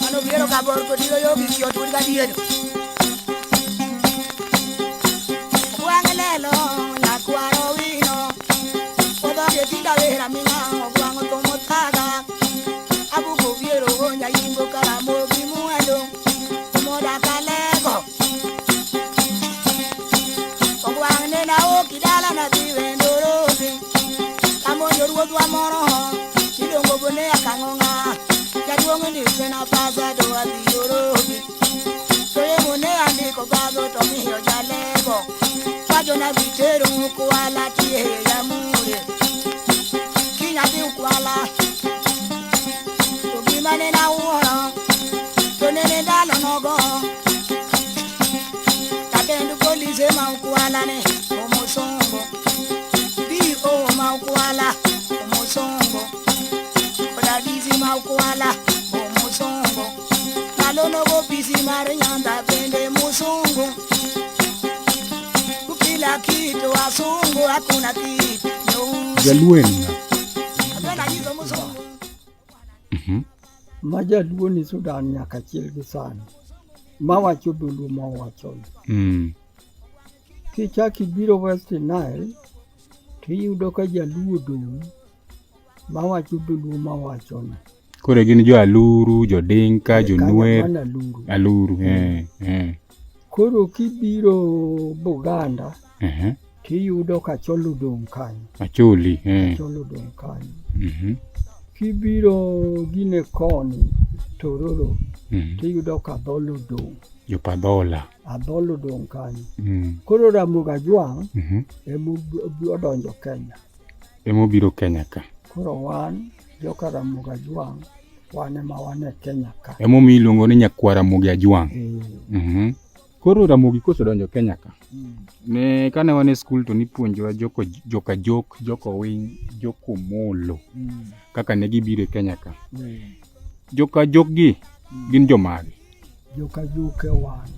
Ano viero cabor ko diyo yo bisyo tu ga diyo. Wangalelo na kwaro wino. Oda ye tinda vera mina wango to motaga. Abu go viero nya yimbo kala mo bimuado. Moda kalego. Ongwane na okidala na diwendorobi. Amonyo ruodu amoro. Idongo bone akangonga. Jadwongo ni sena pasa do adiyorobi. Soye mone andi ko bago to miyo jalego. Fajo na vitero kuala tie ya mure. Kinya di kuala. To bimane na uho. To nene dalo nogo. Takendu polise ma kuala ne. Omosongo. Bi o ma kuala. Omosongo. Odadizi ma kuala. Omosongo. Nalono go pisi mare nyanda pende musungu. Kila kitu wasungu hakuna kitu. Jalueni. Abena hizo musungu. Majaluoni Sudan nyaka chielgi sani. Mawacho bulu mawacho. Kichaki biro West Nile, tiyudo ka jaluo dong. Mawacho bulu mawacho. Kore gin jo Aluru, jo Dinka, jo Nuer. Aluru. Koro kibiro Buganda, tiyudo ka cholo dong kanyo. Acholi. Cholo dong kanyo. Kibiro Gine koni, Tororo, tiyudo ka dholo dong. Jo Padhola. Adholo dong kanyo. Koro Ramogi Ajwang' emo odonjo Kenya. Emo biro Kenya ka. Koro wan, joka Ramogi Ajwang', wan ema wan e Kenya ka. Emo miluongo ni nyakwar Ramogi Ajwang'. Koro Ramogi kosedonjo Kenya ka. Ne kane wan e skul to nipuonjowa joka jok, joko winy, joko molo. Kaka ne gibiro Kenya ka. Joka jok gi gin jomagi. Joka jok e wan.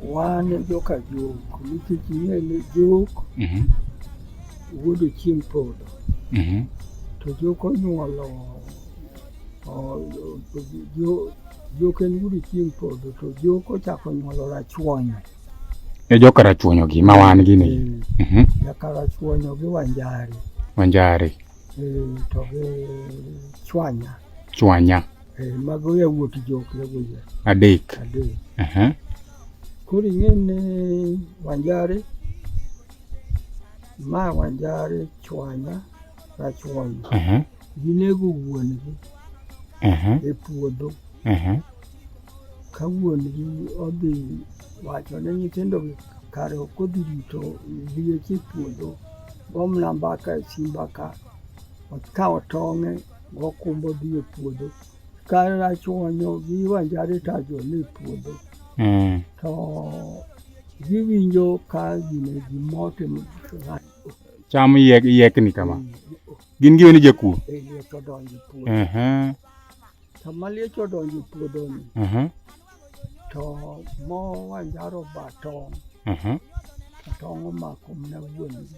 Wan joka jok, nikech ing'eni jok wuodo chieng' podho. To jok onyuolo jok en wuodo chieng' podho, to jok ochako nyuolo rachuonyo. E jokarachuonyo gi ma wan gini. Jokarachuonyo gi Wanjari. Wanjari. To gi Chwanya. Chwanya. Mago yawuot jok yagoye. Adek. Koro ing'eni Wanjari, ma Wanjari, Chwanya, Rachuonyo. Ginego wuongi e puodho. Ka wuongi odhi wacho ne nyithindogi kare ok odhi rito liech e puodho, gomna mbaka e simba ka, okawo tong'e gokumbo dhi e puodho. Ka Rachuonyo gi Wanjari tajone e puodho. To giwinjo ka gine gimote cham yekni kama. Gin giweni jakuo. Liech odonjo e puodho. Sama liech odonjo e puodho ni, to mo Wanjaro ba tong'. Tong' omako mna wuongi.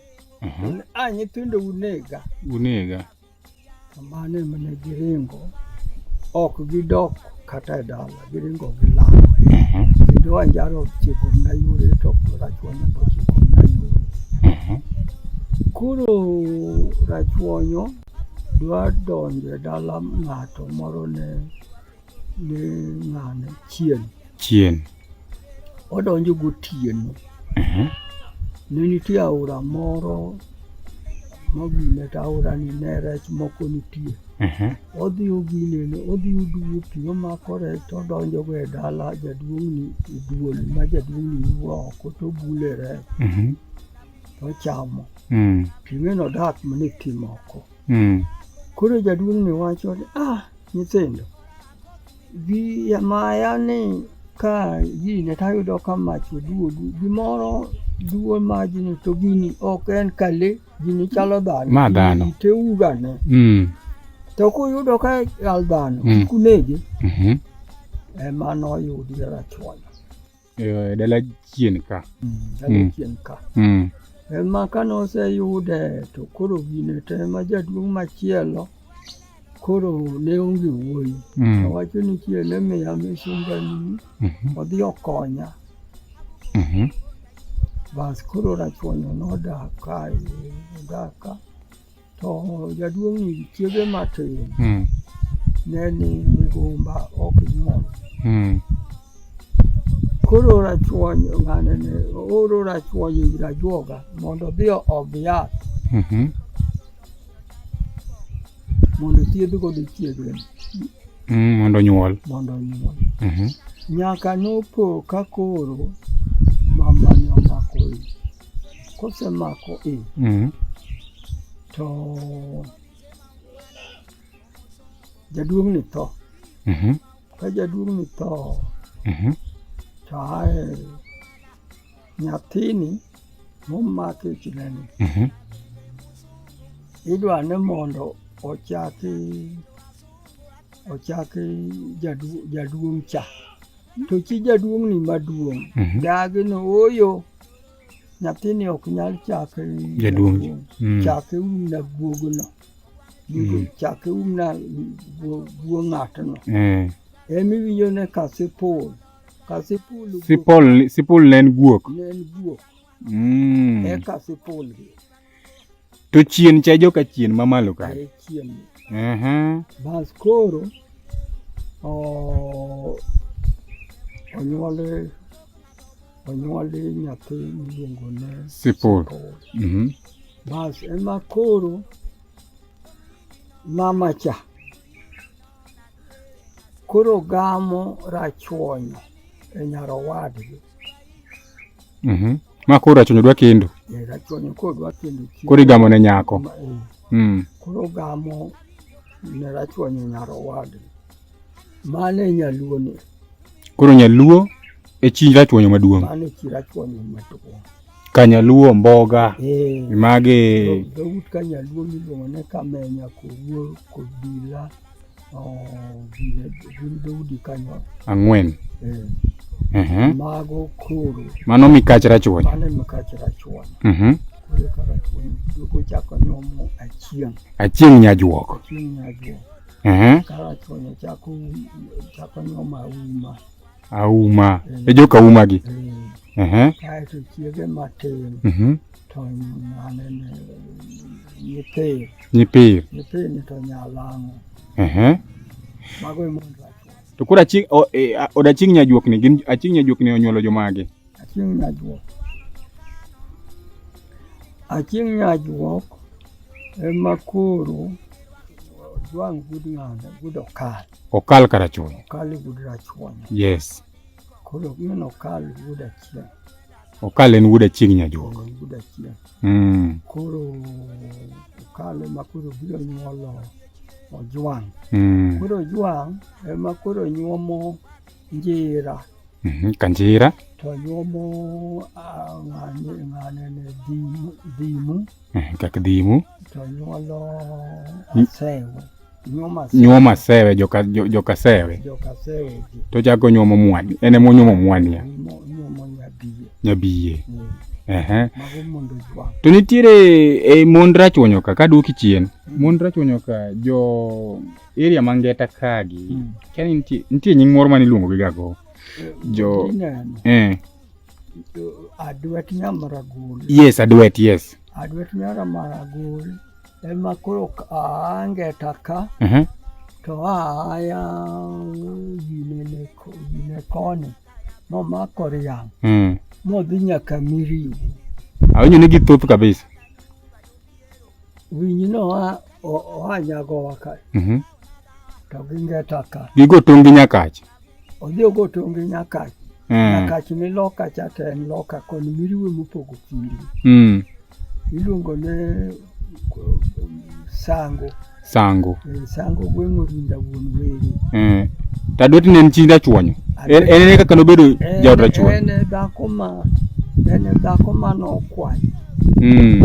Nyithindo unega. Unega. Mane mane giringo. Ok gidok kata e dala, giringo gilal. Kendo Wanjaro chiko mna yore, to Rachuonyo bo chiko mna yore. Koro Rachuonyo dwa donjo e dala ng'ato moro ne ng'ane Chien. Odonjo gotieno. Ne nitie aora moro mogine, to aora ni ne rech moko nitie. Odhi oginene, odhi oduwo pi, omako rech to odonjo go e dala jaduong'ni e duol ma jaduong'ni wuo oko to bule rech. To chamo. Ting'eno odak mana e tim oko. Koro jaduong'ni wacho ni, nyithindo, maya ni ka gine tayudo ka mach oduodu, gimoro duo majni, to gini ok en ka le, gini chalo dhano. Ma dhano. Ite ugane. To kuyudo ka al dhano, kunege. Ema noyudi Rachuonyo. Dala Chien ka. Dala Chien ka. ema kano se yude to koro gine te ma jaduong' machielo koro ne onge wuoyi. Wacho ni chiele miya misumbani odhi okonya. Bas koro rachuonyo nodak ka to jaduong' ni chiege matin ne ni migumba ok nyuol. Koro rachuonyo ng'ane ne oro rachuonyo ir ajuoga mondo odhi ob yath mondo thiedh godo chiege mondo nyuol. Nyaka nopo ka koro mama ne omako kosemako to jaduong' ni tho. Ka jaduong' ni tho to ae nyathini momake chineni idwa ne mondo ochaki jaduong' cha. To chi jaduong' ni maduong' dagi no oyo nyathini ok nyal chake jaduong'. Chake na guogno. Chake na guog ng'atno. Emi winjo ne kasipul. Sipul nen guok. Kasipul gi. To chien cha joka chien mamalo ka. Chien. Bas koro onyuole nyathi miluongo ne Sipul. Bas ema koro mama cha koro gamo rachuonyo e nyarowadgi. Ma koro rachuonyo dwa kendo. Rachuonyo koro dwa kendo. Koro igamo ne nyako. Koro gamo ne rachuonyo nyarowadgi. Mane nyaluo ni. Koro nyaluo e chi rachuonyo maduong'. Mane chi rachuonyo maduong'. Ka nyaluo mboga. Mage. Dawut ka nyaluo miluongo ne kamenya kowuo kodila. Dawudi kanyo. 4. Mago koro. Mano mikach rachuonyo. Mane mikach rachuonyo. Koro ka rachuonyo duogo chako nyuomo achieng'. Achieng' nyajuok. Ka rachuonyo chako nyuomo auma. E joka uma gi. Kaeto chiege matin. To ng'ane ne nyipir ni to nyalang'o. Mago e mondo rachuonyo. To koro achieng' nyajuok ni gin achieng' nyajuok ni onyuolo jomage. Achieng' nyajuok ema koro Juang gud ng'ane gud okal. Okal ka rachuonyo. Okal gud rachuonyo. Yes. Koro gin okal gud achieng'. Okal en gud achieng' nyajuok. Gud achieng'. Koro okal ema koro biro nyuolo Juang. Koro Juang ema koro nyuomo njira. Kanjira. To nyuomo ng'ane ne dhimu. Kak dhimu. To nyuolo sewe. Nyuoma sewe joka sewe. To chako nyuomo mwani. Ene mo nyuomo mwani ya. Nyuomo nyabiye. Mago mondo Juang. To nitiere mon rachuonyo ka duoki chien. Mon rachuonyo ka jo area mangeta kagi. Kani nitie nying moro mani luongo gi gago. Adwet Nyamaragul. Yes, Adwet, yes. Adwet Nyamaragul ema koro angeta ka. To aya yine koni momako riang'. Modhi nyaka Miriu. Awinjo ni githoth kabisa. Winyino ohanyagowa ka. To gingeta ka. Gigo tong' Nyakach. Odhi ogo tong' Nyakach. Nyakach ni loka cha to en loka koni Miriu mopogo kindi. Iluongo ne Sango. Sango gweng'o rinda wuon weri. Tadwet ne en chi rachuonyo. En kaka nobedo jaod rachuonyo. En dhako ma nokwanyo. En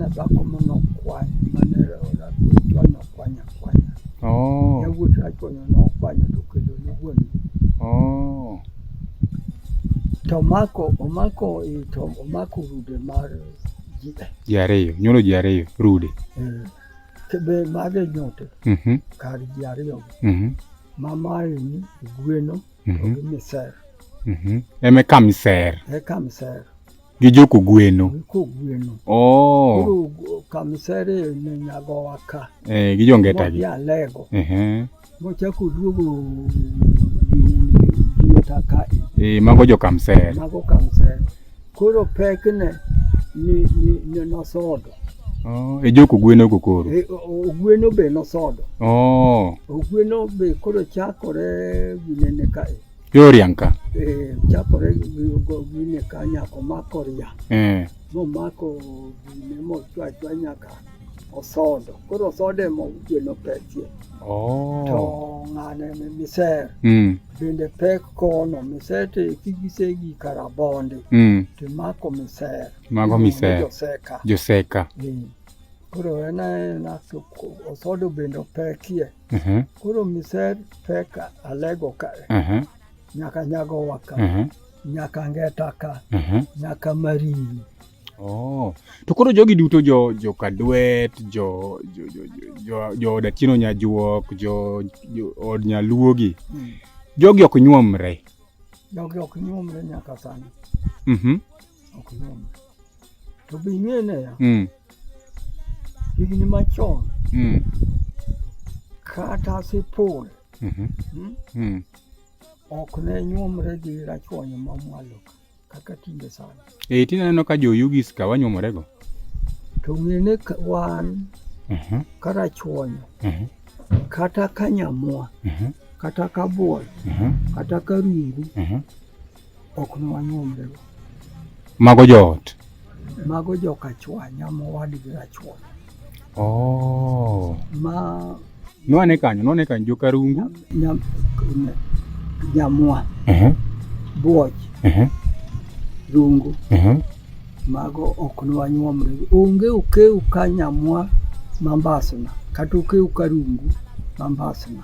dhako ma nokwanyo. Mane rachuonyo nokwanyo. Yawuot rachuonyo nokwanyo to kendo ne wuon. To omako rude mar ji ariyo, nyuolo ji ariyo, rude. Kebe mage nyote, kar ji ariyo. Mama ni gweno, to gi miser. Eme kamiser. Kamiser. Gi joko gweno. Koro kamisere ne nyago waka. Gi jongeta gi. Ya lego. Mochako duogo taka. Mago jo kamser. Koro pekne ni nosodo. Joko gweno go koro. Gweno be nosodo. Gweno be koro chakore ginene kae. Yorianka. Chakore gine ka nyako mako ria. Mako gine mo chwa nyaka osodo. Koro osode mo gweno petie. To ngane miser. Bende pek kono miser te kigisegi karabonde. Te mako miser. Mago miser. Joseka. Koro ena osodo bende pekie. Koro miser pek alego kae. Nyaka nyago waka. Nyaka ngeta ka. Nyaka mariri. To koro jogi duto jo kadwet, jo Datieno Nyajuok, jo od Nyaluogi. Jogi ok nyuomre. Jogi ok nyuomre nyaka sani. Ok nyuomre. To be ing'ene ya. Higni machon. Kata sipol. Ok ne nyuomre gi rachuonyo mamwalo kaka tinde sani. Tinaneno ka jo-Yugis ka wanyuomorego. To ng'ene wan ka rachuonyo, kata ka nyamwa, kata ka buoy, kata ka rungu, ok ne wanyuomrego. Mago joot? Mago joka chwanya mowadgi rachuonyo. Nwane kanyo joka rungu? Nyamwa, buoch, rungu, mago ok ne wanyuomrego. Onge okeu ka nyamwa mambasna, kata okeu ka rungu mambasna.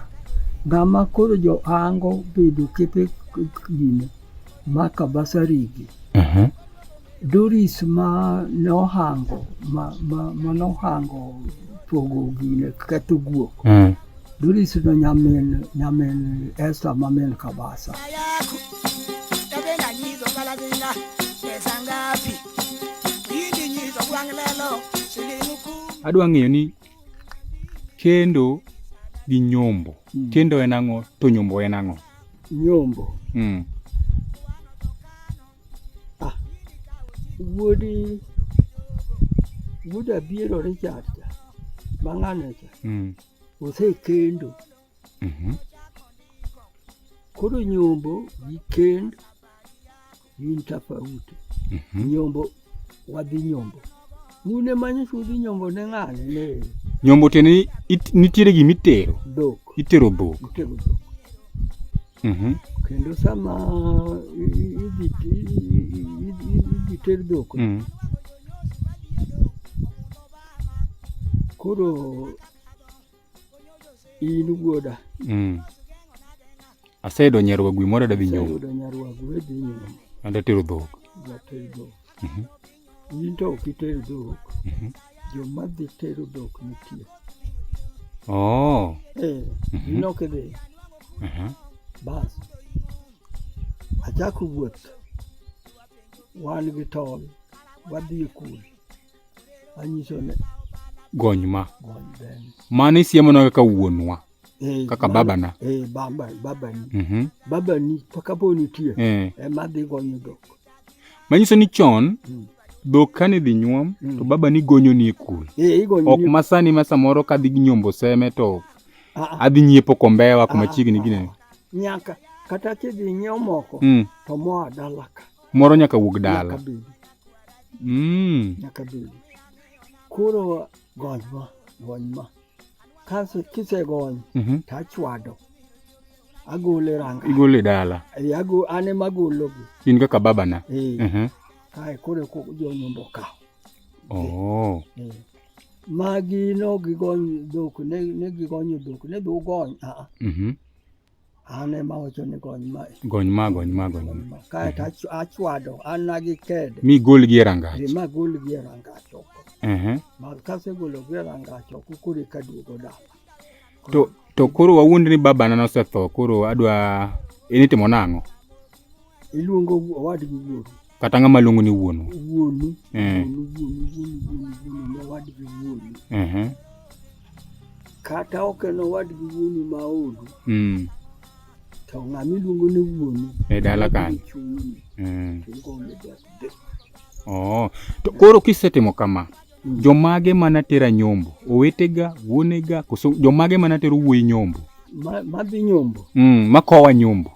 Ng'ama koro jo ango bedo kepe gine maka basarigi. Doris ma nohango pogo gine ketho guok. Doris no nyamen Esther mamen Kabasa. Adwa ng'eyo ni kendo gi nyombo. Kendo en ang'o to nyombo en ang'o? Nyombo. Wuod Abiero Richard mang'ane cha. Osekendo. Koro nyombo gi kend gin tofauti. Nyombo wadhi nyombo. Mune manyiso udhi nyombo ne ng'ane ne. Nyombo teni nitiere gimitero. Dhok. Itero dhok. Kendo sama idhi ter dhok. Koro in wuoda. Asedo nyarwagu moro da dhi nyombo. Asedo nyarwagu dhi nyombo. Anda tero dhok. In to ok itero dhok. Joma dhi tero dhok nitie. In ok idhi. Bas. Achako wuoth. Wan gi tol. Wadhi e kul. Anyiso ne. Gony ma. Mane isiemonwa kaka wuonwa. Kaka babana. Babani. Babani kapo nitie. Ema dhi gonyo dhok. Manyiso ni chon dhok kane dhi nyuom to babani gonyo ni e kul. Ok masani ma samoro ka dhi nyombo seme to adhi nyiepo kombewa kuma chiegni gine. Nyaka kata kidhi nyiewo moko to moa dala ka. Moro nyaka wuog dala. Nyaka bedi. Koro gony ma. Kise gony, tachwado. Agole ranga. Igole dala. Ane magologi. In kaka babana. Kae kore jo nyombo kao. Magi no gigony dhok, ne gigonyo dhok, ne dho gony. Ane ma wacho ni gony ma. Gony ma. Kae ta achwado an nagi kede. Mi gol gi rangach. Ma gol gi rangach oko. Ma kase golo gi rangach oko kuri ka duogo dala. To koro wawuond ni baba na nosetho koro adwa initimo nang'o? Iluongo owadgi wuonu. Kata ng'ama luongo ni wuonu? Wuonu. Owadgi wuonu. Kata okeno owadgi wuonu ma olu. To ng'ami luongo ni wuonu. E dala kanyo. To koro kisetimo kama, jomage mana tera nyombo? Owetega, wuonega, koso jomage mana tero wuoyi nyombo? Madhi nyombo. Makowa nyombo.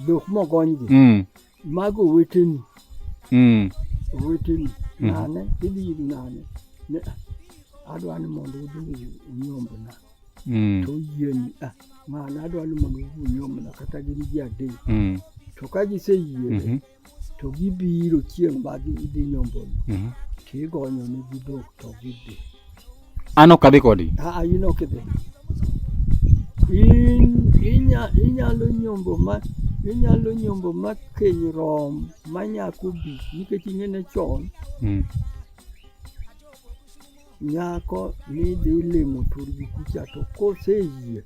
Dhok mogonygi. Mago oweteni. Oweteni. Nane, idhi ir nane. Adwa ni mondo udhi unyombna. To yieni. Ng'ana adwa ni mondo udhi unyombna kata gin ji adek. To ka giseyiere, to gibiro chieng' bagi idhi nyomboni. Tigonyo negi dhok to gidhi. An ok adhi kodgi? In ok idhi. Inyalo nyombo ma keny rom ma nyako bi nikech ing'ene chon. Nyako ni dhi limo turgi kucha to koseyie.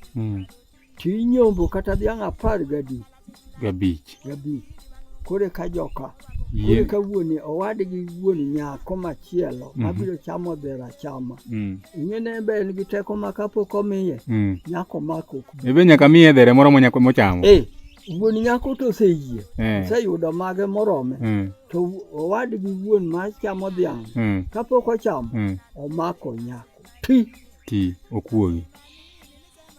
Tinyombo kata dhiang' 10 gabich. Kore ka joka. Kore ka wuoni owadgi wuon nyako machielo mabiro chamo dhera chama. Ing'ene be en gi teko ma kapok omiye. Nyako mako. Ebe nyaka miye dhere moro mochamo. Wuon nyako to oseyie. Oseyudo mage morome. To owadgi wuon ma chamo dhiang'. Kapok ochamo, omako nyako. Ti okuogi.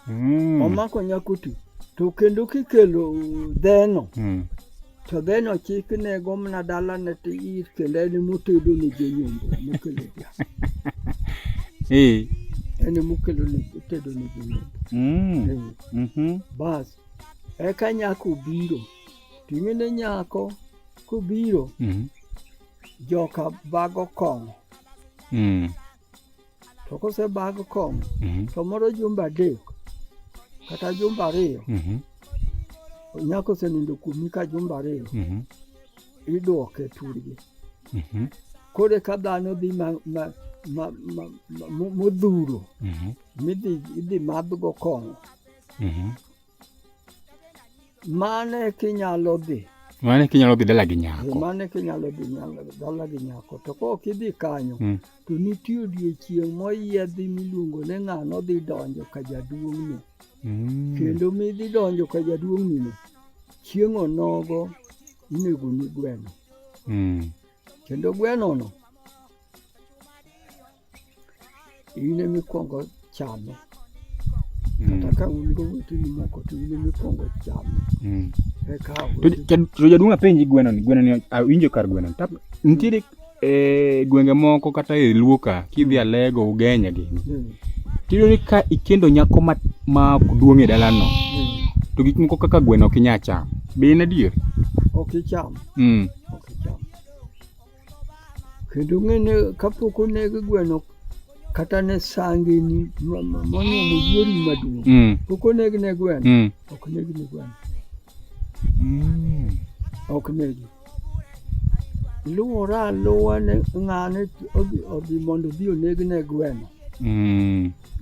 Omako nyako ti. To kendo kikelo dheno. To dheno chik ne gomna dala ne ti ir kendo en motedo ni jonyombo mokelo dhiang'. En mokelo ni tedo ni jonyombo. Bas. Eka nyako biro. Ting'ene nyako kubiro. Joka bago kong'o. To kose bago kong'o. To moro jumba adek. Kata jumba 2. Nyako senindo kumi ka jumba 2. Iduoke turgi. Kore ka dhano dhi modhuro. Idhi madhgo kong'o. Mane kinyalo dhi dala gi nyako. Dala gi nyako. To kok idhi kanyo, to nitie odiechieng' moyiedhi miluongo ni ng'ano dhi donjo ka jaduong'ni. Kendo midhi donjo ka jaduong'ni no, chieng' onogo inego ni gweno. Kendo gweno no, in emikwongo chame. Kata ka un go weteni moko to in emikwongo chame. To jaduong' apenji gweno ni awinjo kar gweno. Nitiere gwenge moko kata e Luoka kidhi Alego Ugenya gini. Tiyudo ni ka ikendo nyako ma duong' e dalano. To gik moko kaka gweno ok inyal chamo. Be in adier? Ok icham. Ok icham. Kendo ng'ene kapok oneg gweno kata ne sangeni monyomo yuori maduong'. Pok oneg ne gweno. Ok neg ne gweno. Ok negi. Luwore aluwa ne ng'ane odhi mondo odhi oneg ne gweno.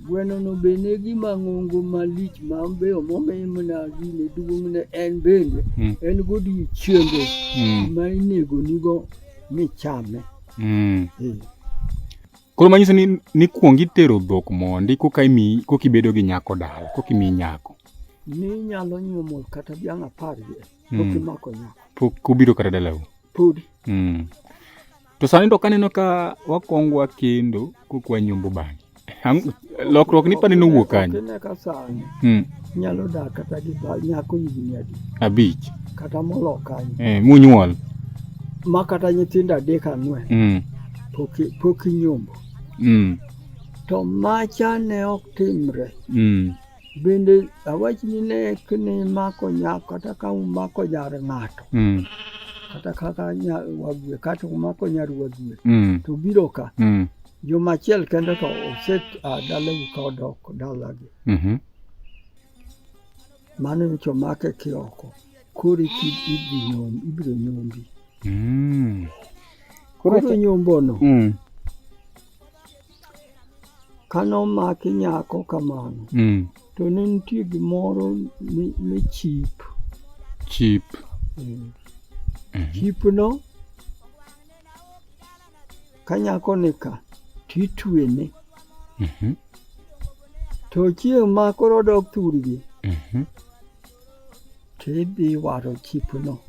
Gweno no be negi mang'ongo malich ma be omomimna gine duong'ne en bende. En godiechienge ma inego nigo michame. Koro manyiso ni kuong itero dhok mondi kokibedo gi nyako dala, kokimi nyako. Ni nyalo nyuomo kata dhiang' 10 kokimako nyako. Pok kubiro kata dalau. Podi. To sani to kaneno ka wakongwa kendo kokwa nyombo bang'. Lokruok ni pani nowuok kanyo. Kene ka sani. Nyalo dak kata gi nyako higni 5. Kata molo kanyo. Munyuol. Ma kata nyithindo 3-4. Pok inyombo. To macha ne ok timre. Bende awachni ne kini mako nyako kata ka umako jar ng'ato. Kata kaka wagwe kata umako nyar wagwe. To biro ka. Jomachiel kendo to oset dala ka odok dalagi. Mano nyocha omake kioko. Koro ibiro nyombi. Koro nyombono. Kano maki nyako kamano. To ne nitie gimoro ni chip. Chip. Chip no kanyako nika titwene. To chieng' ma koro dok thurgi. Tidhi waro chip no.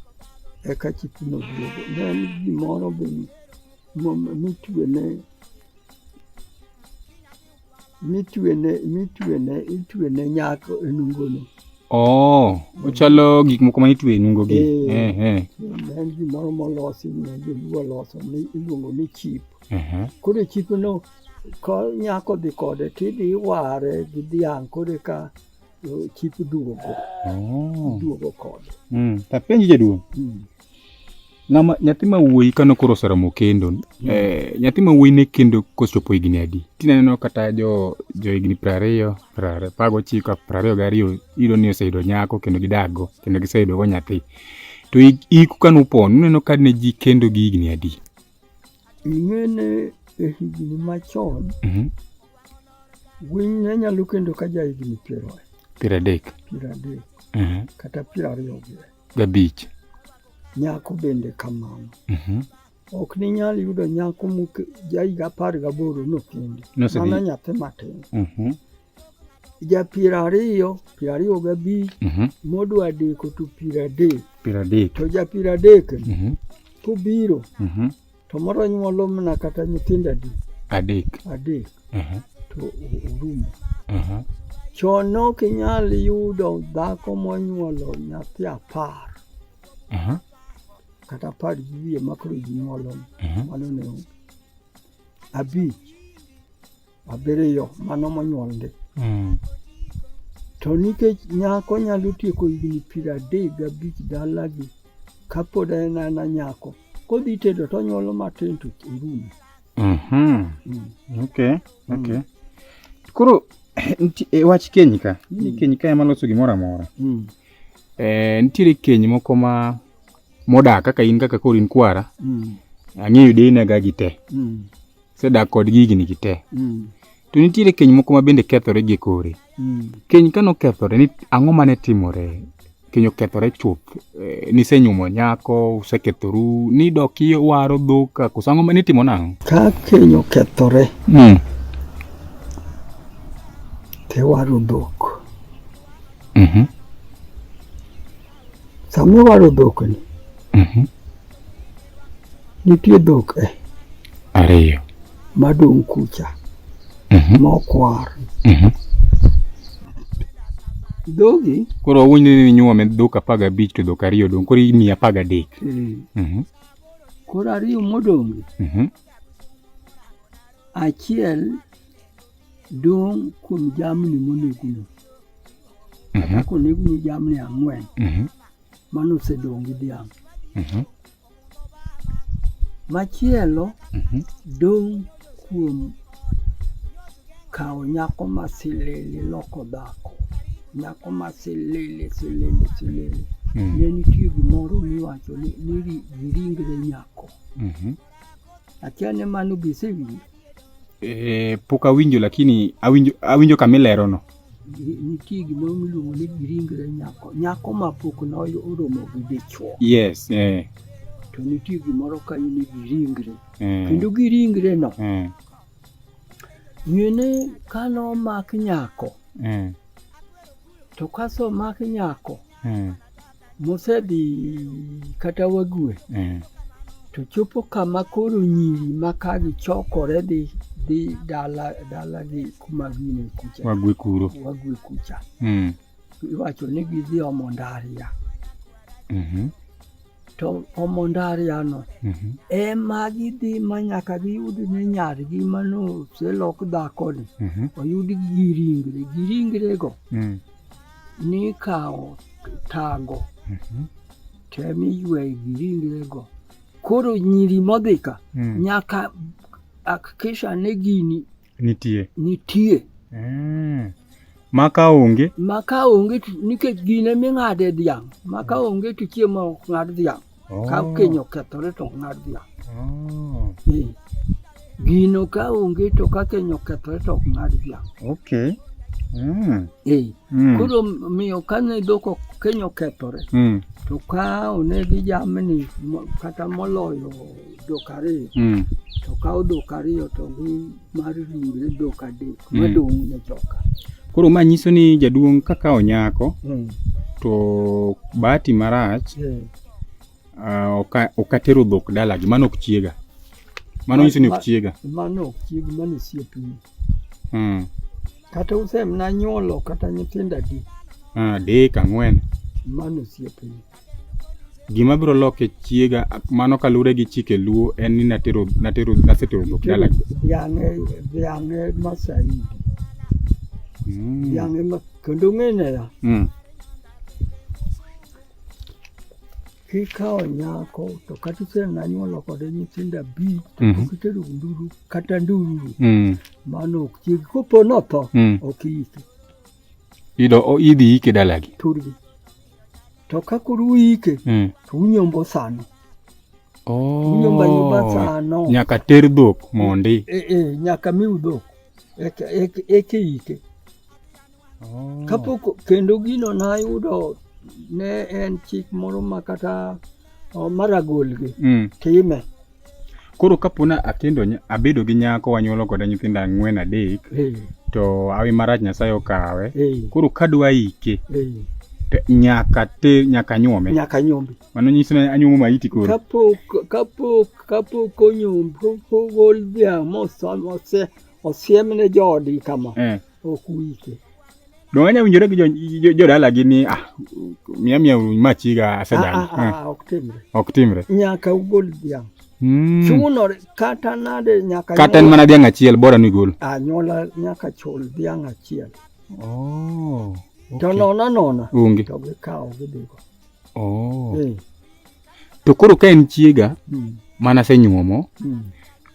Eka chip no duogo. Ne en gimoro mitwene nyako e nungono. Ochalo gik moko ma itwe e nungogi. En gimoro molosi ne joluo loso ni iluongo ni chip. Koro chip no ko nyako dhi kode tidhi ware gi dhiang' kore ka chip duogo. Duogo kode. Tapenji jaduong'. Nyathi ma wuoyi kano koro oseromo kendo. Nyathi ma wuoyi ne kendo kochopo higni adi? Tineno kata jo higni 20, 22 iyudo ni oseyudo nyako kendo gidago kendo giseyudo go nyathi. To iku kano upon uneno ka ne ji kendo gi higni adi? Ing'ene e higni machon. Winy ne nyalo kendo ka ja higni 30. Kata 25. Nyako bende kamano. Ok ni nyal yudo nyako ja higa 18 no kendi. Mana nyathi matin. Ja 25 modwa deko to 30. To ja 30 tobiro. To moro nyuolo mana kata nyithindo adek. To orumo. Chon ok nyal yudo dhako monyuolo nyathi 10. Kata 10 gi wiye makoro ji nyuolo. Mano ne 5. 7 mano monyuolde. To nikech nyako nyalo tieko higni 35 dalagi kapod en nyako. Kodhi tedo to nyuolo matin to orumo. Okay. Koro wach keny ka. Keny ka ema loso gimoro amora. Nitiere keny moko modak kaka in kaka koro in kwara. Ang'eyo dine ga gite. Sedak kod gigni gite. To nitiere keny moko ma bende kethore gi kore. Keny kano kethore ni ang'o mane timore? Keny okethore chuth. Nisenyumo nyako, usekethoru, ni dok waro dhok, koso ang'o mane timo nang'o? Ka keny okethore. Te waro dhok. Sama waro dhok ni. Nitie dhok 2 madong kucha. Mokwar. Dhogi koro wunyni ni nyuome dhok 15 to dhok 2 dong koro imiyi 13. Koro 2 modong. Achiel dong kuom jamni monegno. Kata konegno jamni 4. Mano osedong gi dhiang'. Machielo dong kuom kawo nyako masilele loko dhako. Nyako masilele. Ne nitie gimoro miwacho ni ringre nyako. Akia ne mano gisewinjo. Pok awinjo lakini awinjo kamilero no. Nitie gimoro miluongo ni ringre nyako. Nyako ma pok oromo gi dichuo. Yes. To nitie gimoro kanyo ni ringre. Kendo ringre no. Ng'ene kano mak nyako. To kaso mak nyako. Mosedhi kata wagwe. To chopo kama koro nyiri makagi chokore dhi dala gi kuma gine kucha. Wagwe kucha. Iwacho ni gidhi omo ndaria. To omo ndaria no. Ema gidhi manyaka giyud ni nyargi mano selok dhako ni. Oyud gi ringre. Gi ringre go. Ni kao tago. Temi ywe gi ringre go. Koro nyiri modhika. Nyaka akikisha ne gini. Nitie. Maka onge nikech gine ming'ade dhiang'. Maka onge to chiemo ok ng'ad dhiang'. Ka keny okethore to ng'ad dhiang'. Gino ka onge to ka keny okethore to ok ng'ad dhiang'. Okay. Koro miyo kane dhok keny okethore to ka onegi jamni kata moloyo dhok ariyo to kawo dhok ariyo to gi mar ringre dhok adek madong' ne joka. Koro ma nyiso ni jaduong' kaka onyako to bahati marach okatero dhok dalagi, mano ok chiega. Mano nyiso ni ok chiega. Mano ok chiegi, mano osiepni. Kata usemna nyuolo kata nyithindo adi. Adek, ang'wen. Mano osiepni. Gima biro loke chiega mano kalure gi chike luo en ni nasetero dhok dalagi. Dhiang'e Masaidi. Dhiang'e kendo ng'ene ya. Kikawo nyako to kata usemna nyuolo kode nyithindo abich to kitero nduru kata nduru. Mano ok chiegi. Kopo notho ok iyike. Idhi ike dalagi. Turgi. To kakuru uike to unyombo sano. Unyombo sano. Nyaka ter dhok mondi. Nyaka miu dhok. Eke ike. Kapok kendo gino nayudo ne en chik moro makata maragolgi time. Koro kapona abedo gi nyako wanyuolo koda nyithindo 4 adek to awi marach Nyasaye okawe. Koro kadwa ike nyaka nyuome. Nyaka nyombe. Mano nyiso ni anyuomo maiti koro. Kapok onyombe kogol dhiang' osiemne joodi kama. Ok uike. Dong' anya winjore gi jodalagi ni miya machiga asedang'. Ok timre. Nyaka ugol dhiang'. Chunore kata nade nyaka kata en mana dhiang' achiel bora ni gol. Anyuola nyaka chul dhiang' achiel. Okay. To nona onge to gikawo gidhigo. To koro ka en chiega mana senyuomo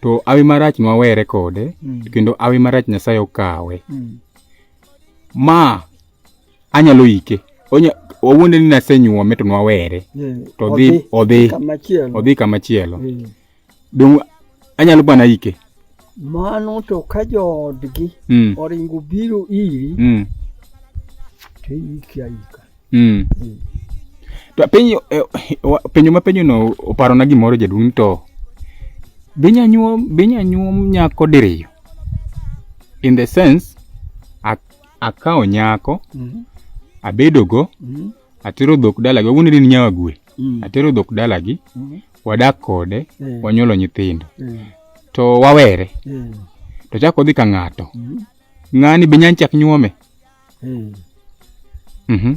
to awi marach nwawere kode kendo awi marach Nyasaye okawe. Ma anyalo ike. Owuonde ni nasenyuome to nwawere. To odhi kamachielo. Dong' anyalo bana ike. Mano to ka joodgi oringo biro iri to ike aika. To penjo mapenjo no oparona gimoro jaduong' to binya nyuom nyako diriyo. In the sense akawo nyako abedogo atero dhok dalagi, owuonde ni nyawagwe. Atero dhok dalagi, wadak kode, wanyuolo nyithindo. To wawere. To chako dhi ka ng'ato. Ng'ani be nyalo chak nyuome.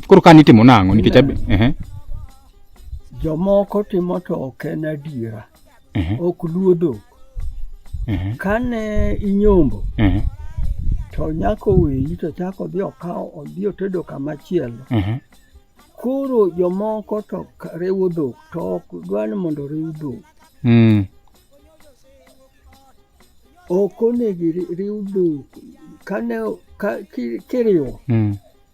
Koro ka nitimo nang'o nikech jomoko timo to ok en adiera. Ok luo dhok. Kane inyombo to nyako weyi to chako dhi okawo odhi otedo kamachielo. Koro jomoko to rewo dhok to ok dwa ni mondo rew dhok. Ok onego rew dhok. Kane kiriwo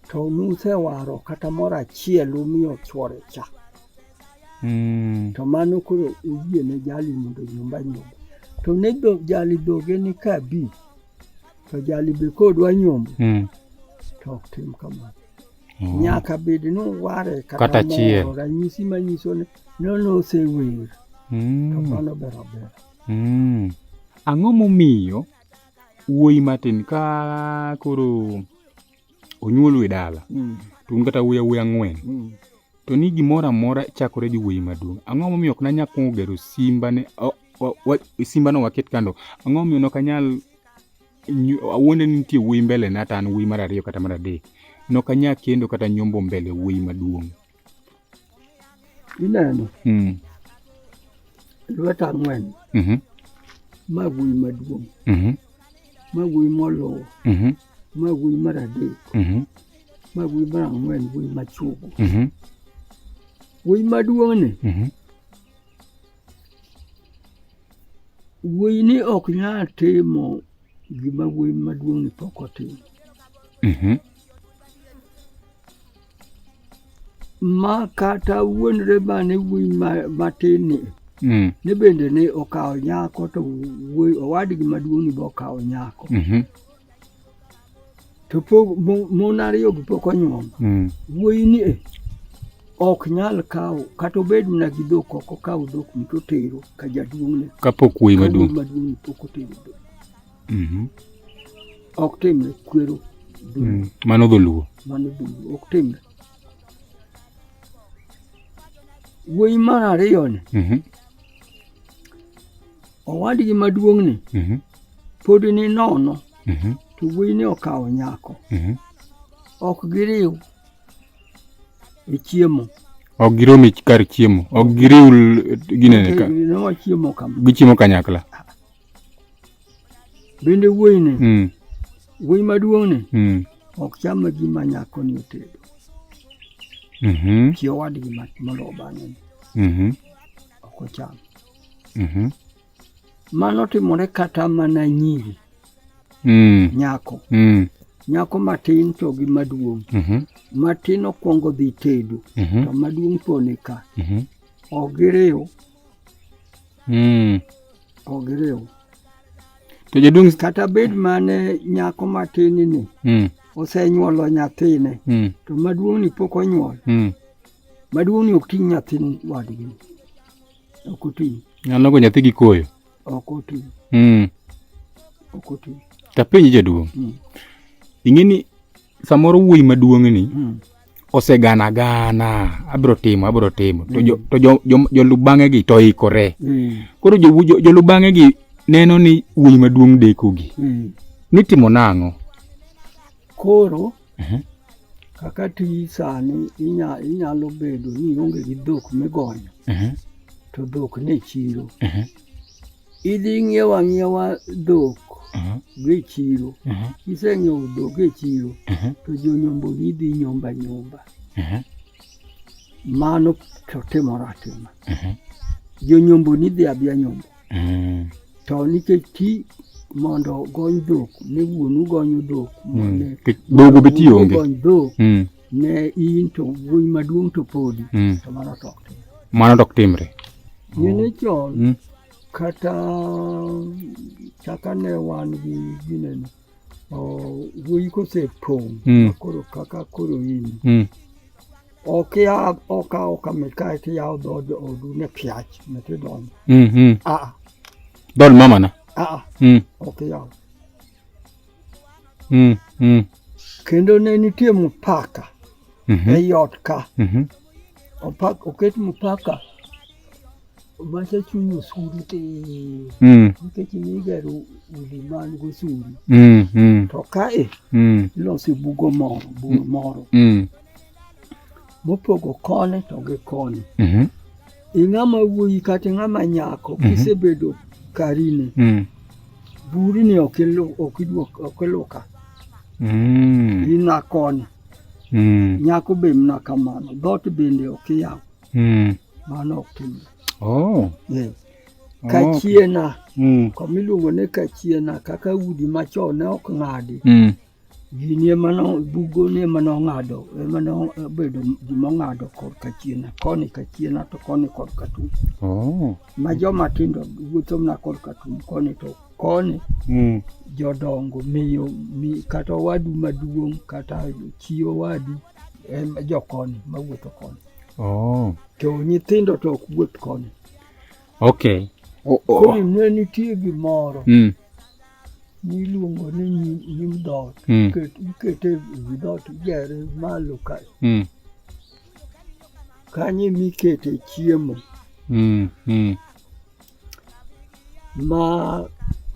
to nusewaro kata moro achiel umiyo chwore cha. To mano koro uyiene jali mondo nyumba. To ne jali dhoge ni kabi to jali be kodwa nyombo to ok tim kamano. Nyaka bed ni ware kata achiel. Ranyisi manyiso ni nono osewer. To mano ber. Ang'o momiyo wuoyi matin ka koro onyuolo e dala to un kata wuoyi 4 to ni gimoro amora chakore gi wuoyi maduong'. Ang'o momiyo ok nanyal kuongo gero simbano waket kando. Ang'o momiyo nok anyal awuonde ni nitie wuoyi mbele na to an wuoyi mar 2 kata mar 3. Nok anyal kendo kata nyombo mbele wuoyi maduong'. Ineno. Lweta 4. Ma wuoyi maduong'. Ma wuoyi molowo. Ma wuoyi mar 3. Ma wuoyi mar 4, wuoyi machuogo. Wuoyi maduong' ni. Wuoyi ni ok nyal timo gima wuoyi maduong' ni pok otimo. ma kata wuonre bane wuoyi matini ne bende ne okawo nyako to wuoyi owadgi maduong' ni be okawo nyako to mon ariyo gi pok onyuom wuoyi ni ok nyal kawo kata obed mana gi dhok ok okawo dhok motero ka jaduong'ne kapok wuoyi maduong' pok otero dhok ok timre kwero mano dholuo ok timre. Wuoyi mar ariyo ni owadgi maduong' ni pod ni nono to wuoyi ni okawo nyako ok giriw e chiemo ok girom kar chiemo ok giriw ginene ka no chiemo kam gichiemo kanyakla bende wuoyi ni wuoyi maduong' ni ok cham gima nyako ni otedo chi owadgi molo bang'e ok ocham mano timore kata mana nyiri nyako matin to gi maduong' matin okwongo dhi tedo to maduong' pone ka ok giriw to jaduong' kata bed mane nyako matin ni osenyuolo nyathine to maduong' ni pok onyuol maduong' ni ok ting' nyathine wadgi ok oting' nyalo go nyathi gi koyo ok oting' ta penj jaduong' ing'eni samoro wuoyi maduong' ni osegana abro timo to jolubang'e gi to ikore koro jolubang'e gi neno ni wuoyi maduong' deko gi nitimo nang'o koro kaka ti sani inyalo bedo ni onge gi dhok migonyo to dhok ne chiro idhi ng'iewa dhok gi chiro kiseng'iewo dhok e chiro to jonyombo ni dhi nyomba mano to timore atima jonyombo ni dhi abia nyombo to nikech ti mondo gony dhok ne wuonu gonyo dhok dhogo be tiyo onge dhok ne in to wuoyi maduong' to podi to mano tok timre yene chon kata chaka ne wan gi ginene wuoyi kosepong' koro kaka koro in okawo kamikae tiyawo dhod odu ne piach metidonjo dhod mamana ok yaw kendo ne nitie mpaka e ot ka oket mpaka mase chung' osuru nikech nigero udi man gosuru to kae iloso bugo moro mopogo koni to gi koni ing'ama wuoyi kata ing'ama nyako kisebedo karine buri ni ok iluoka ina koni nyako be mna kamano dhot bende ok iyaw mano ok timre kachiena komiluongo ni kachiena kaka udi machon ne ok ng'adi gini emano bugo ni emano ng'ado emano bedo gima ng'ado kod kachiena koni kachiena to koni kod katum ma joma tindo wuotho mna kod katum koni to koni jodongo miyo kata wadu maduong' kata chiwo wadu jokoni mawuotho koni to nyithindo to ok wuoth koni koro ne nitie gimoro niluongo ni nyim dhot ikete wi dhot igere malo kae kanyo emikete chiemo ma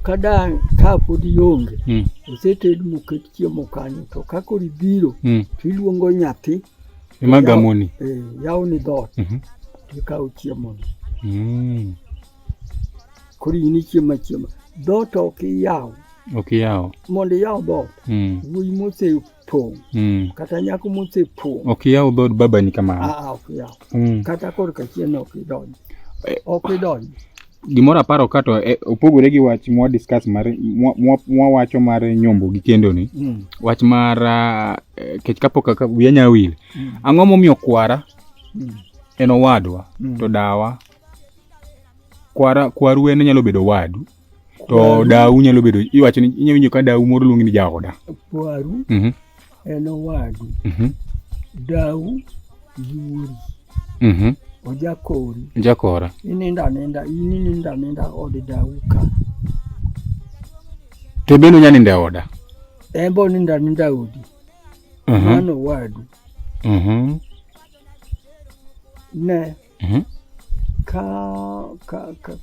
kadang' ka pod ionge oseted moket chiemo kanyo to ka koro ibiro tiluongo nyathi magamoni yawni dhot tikawo chiemo koro in ichiemo dhot ok iyaw mondo iyaw dhot wuoyi mosepong' kata nyako mosepong' ok iyaw dhot babani kamano ok iyaw kata kor kachieno ok idonj gimoro aparo ka to opogore gi wach mwa discuss mwawacho mar nyombo gi kendo ni wach mar kech kapok wiya nya wil ang'o momiyo kwara en owadwa to dawa kwaru en nyalo bedo wadu to dau nyalo bedo iwacho ni inyalo winjo ka dau moro luongi ni jaoda. Kwaru en owadu. Dau yuori. Ojakora. Ininda ode dau ka. To beno nyaninde oda. Embo ninda odi. Mano wadu. Ne. Ka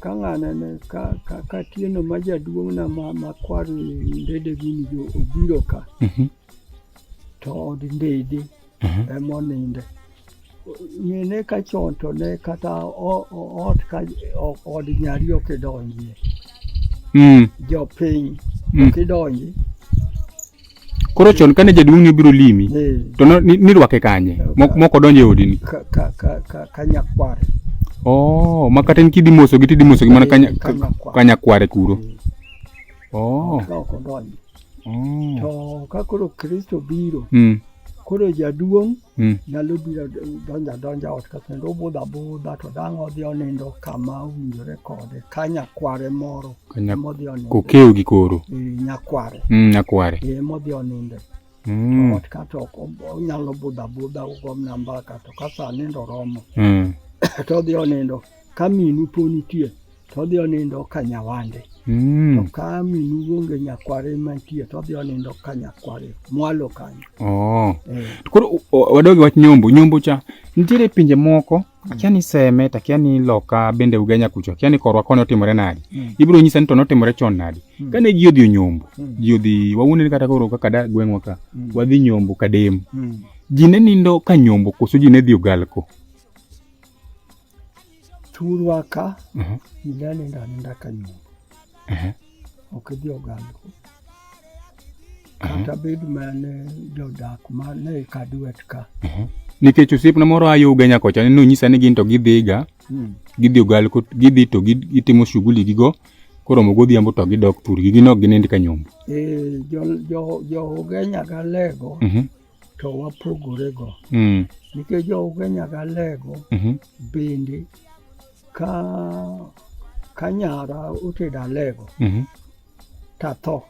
ng'ana ne ka tieno ma jaduong' na ma kwar ndede gini jo obiro ka. To od ndede emoninde. Ng'ene ka chon to ne kata ot ka od nyari ok idonjie. Jopiny ok idonji. Koro chon kane jaduong' ni biro limi to nirwake kanye moko donje odini ka nyakware. Makata kidhi moso gi mana kanya kware kuro. Ka donji. To ka koro Kristo biro koro jaduong' nyalo biro donja ot ka kendo budho to dang' odhi onindo kama owinjore kode ka nyakware moro modhi onindo. Kokeo gi koro. Nyakware. Modhi oninde. Ot ka to onyalo budho ugom mbaka to ka sa nindo romo. To odhi onindo ka minu po nitie to odhi onindo ka nyawande. To ka minu onge nyakware mantie to odhi onindo ka nyakware mwalo kanyo. Koro wadogi wach nyombo cha nitiere pinje moko akia ni seme to akia ni loka bende Ugenya kucho akia ni korwa kono otimore nadi. Ibiro nyisa ni to notimore chon nadi. Kane ji odhi nyombo ji odhi wawuone kata koro kaka da gweng'wa ka wadhi nyombo kadem. Ji ne nindo ka nyombo koso ji ne dhi ogalko. Turwa ka ninda ka nyombo. Ok idhi ogalko. Kata bedo mane jodak mane ka duet ka. Nikech osiepna moro ayo Ugenya kocha ne nyisa ni gin to gidhiga gidhi ogalko gidhi to gitimo shughuli gigo koromo godhiambo to gidok turgi ginok ginind ka nyombo. Jo Ugenya ga lego to wapogore go. Nikech jo Ugenya ga lego bende ka nyara oteda lego tato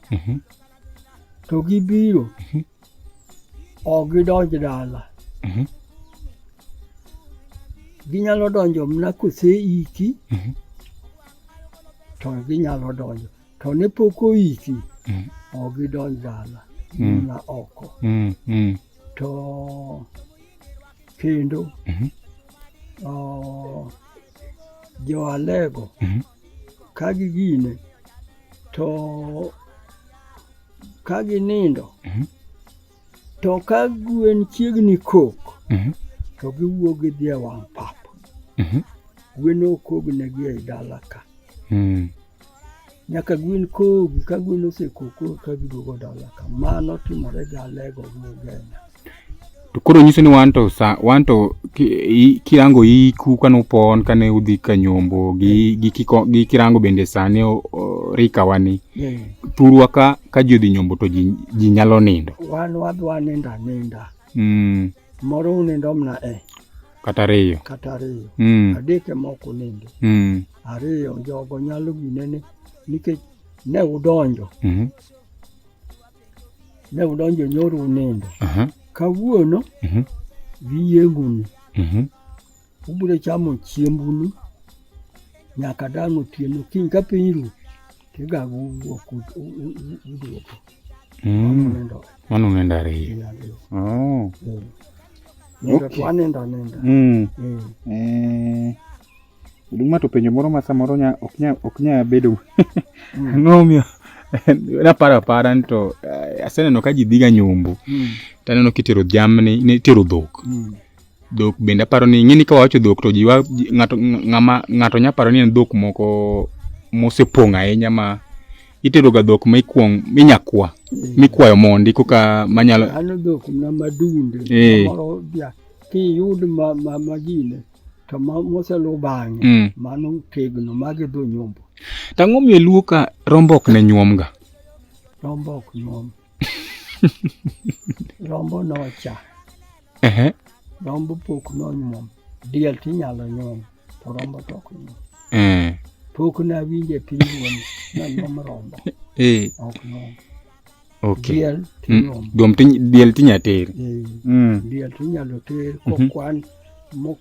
to gibiro ok gidonj dala. Ginyalo donjo mna koseiki to ginyalo donjo to ne pok oiki ok gidonj dala na oko. To kendo jo alego ka gigine to ka ginindo to ka gwen chiegni kok to giwuok gidhi e wang' pap. Gwen okognegi e dala ka. Nyaka gwen kogi ka gwen osekoko ka giduogo dala ka. Mano timore ga lego gi Ugenya. To koro nyiso ni wanto kirango iku kanopon kane udhi ka nyombo gi kirango bende sane rika wani. Turwa ka ji odhi nyombo to ji nyalo nindo. Wan wadwa ninda. Moro unindo mna kata ariyo. Adek moko nindo. Ariyo jogo nyalo ginene nikech ne udonjo. Ne udonjo nyoro unindo. Kawuono giyienguni. Ubiro chamo chiembuni nyaka dang' otieno kiny ka piny ru tigago uduoko. Mano unindo ariyo. Nindo. Duma to penjo moro ma samoro ok nya bedo. Ng'omio naparo apara to aseneno ka ji dhiga nyombo. Taneno kitero jamni ne tero dhok. Dhok bende aparo ni ng'eni ka wacho dhok to ng'ato nya paro ni en dhok moko mosepong' ahinya ma itero ga dhok ma minyakwa mikwayo mondi koka manyalo. Ano dhok na madunde moro bia kiyud magine to moselu bang'e mano tegno magidho nyombo. Tang'o miyo luo ka rombo ok ne nyuomga. Rombo ok nyuom. Rombo nocha. Rombo pok nonyuom. diel tinyalo nyuom to rombo to ok nyuom. Pok na winje piny wuon na nyuom rombo. Ok nyuom. Okay. Diel tinyuom. Diel tinya ter. Diel tinyalo ter kokwan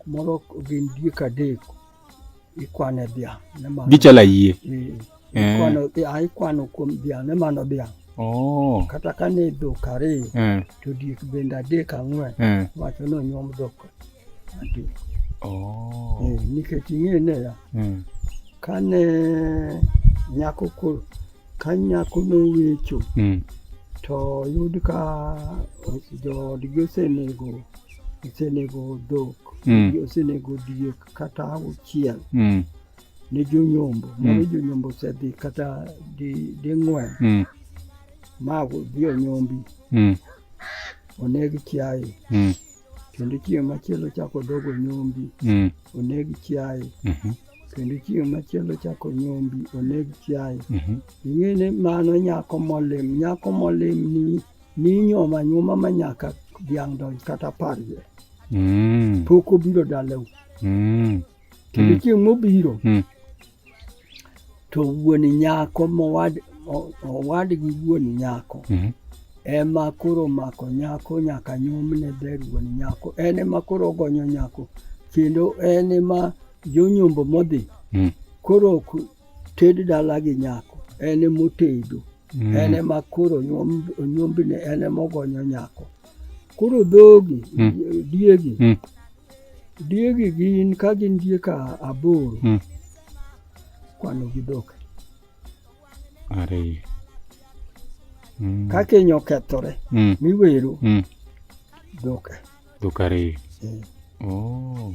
moro gin diek adek ikwane dhiang'. Gichala yie. Ikwano kuom dhiang' ne mano dhiang'. Kata ka ne dhok ariyo to diek bende adek ang'wen wacho no nyuom dhok adek. Nikech ing'e ya kane nyako nowecho to yud ka joodgi osenego dhok, osenego diek kata auchiel ne jonyombo. Moro jonyombo osedhi kata ding'wen ma dhi onyombi oneg chiaye kendo chieng' machielo chako dogo nyombi oneg chiaye kendo chieng' machielo chako nyombi oneg chiaye. Ing'e ni mano nyako molim ni nyoma nyuma ma nyaka dhiang' donj kata parye pok obiro dalau. Kendo chieng' mobiro to wuon nyako owadgi wuon nyako ema koro mako nyako nyaka nyumne ber wuon nyako. En ema koro ogonyo nyako kendo en ema jonyombo modhi koro ok ted dala gi nyako. En ema otedo. En ema koro nyumbne en ema ogonyo nyako. Koro dhogi diegi gin ka gin diek aboro kwano gi dhok ariyo. Ka keny okethore miwero dhok ariyo